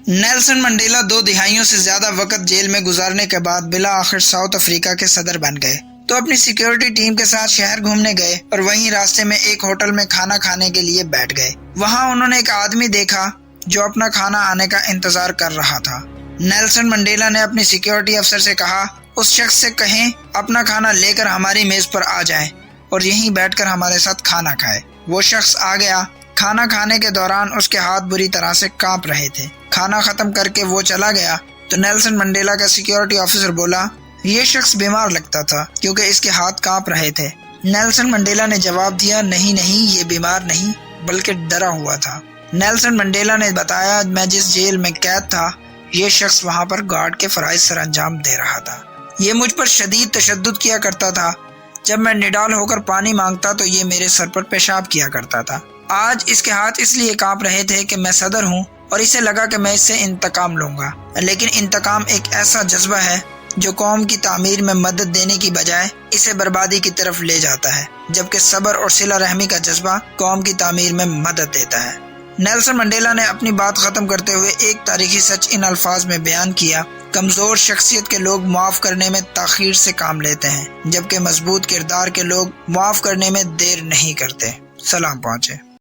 Nelson Mandela 2 دہائیوں سے زیادہ وقت جیل میں گزارنے کے بعد بالآخر ساؤتھ افریقہ کے صدر بن گئے تو اپنی سیکیورٹی ٹیم کے ساتھ شہر گھومنے گئے اور وہیں راستے میں ایک ہوٹل میں کھانا کھانے کے لیے بیٹھ گئے۔ وہاں انہوں نے ایک آدمی دیکھا جو اپنا کھانا آنے کا انتظار کر رہا تھا۔ نیلسن منڈیلا نے اپنی سیکیورٹی افسر سے کہا اس شخص سے کہیں اپنا کھانا لے کر ہماری میز پر آ جائیں اور یہیں بیٹھ کر ہمارے ساتھ کھانا کھائے۔ وہ شخص آ گیا۔ کھانا کھانے کے دوران اس کے ہاتھ بری طرح سے کانپ رہے تھے۔ کھانا ختم کر کے وہ چلا گیا تو نیلسن منڈیلا کا سیکیورٹی آفیسر بولا یہ شخص بیمار لگتا تھا کیونکہ اس کے ہاتھ کانپ رہے تھے۔ نیلسن منڈیلا نے جواب دیا نہیں یہ بیمار نہیں بلکہ ڈرا ہوا تھا۔ نیلسن منڈیلا نے بتایا میں جس جیل میں قید تھا یہ شخص وہاں پر گارڈ کے فرائض سر انجام دے رہا تھا۔ یہ مجھ پر شدید تشدد کیا کرتا تھا۔ جب میں نڈال ہو کر پانی مانگتا تو یہ میرے سر پر پیشاب کیا کرتا تھا۔ آج اس کے ہاتھ اس لیے کانپ رہے تھے کہ میں صدر ہوں اور اسے لگا کہ میں اس سے انتقام لوں گا، لیکن انتقام ایک ایسا جذبہ ہے جو قوم کی تعمیر میں مدد دینے کی بجائے اسے بربادی کی طرف لے جاتا ہے، جبکہ صبر اور صلہ رحمی کا جذبہ قوم کی تعمیر میں مدد دیتا ہے۔ نیلسن منڈیلا نے اپنی بات ختم کرتے ہوئے ایک تاریخی سچ ان الفاظ میں بیان کیا، کمزور شخصیت کے لوگ معاف کرنے میں تاخیر سے کام لیتے ہیں جبکہ مضبوط کردار کے لوگ معاف کرنے میں دیر نہیں کرتے۔ سلام پہنچے۔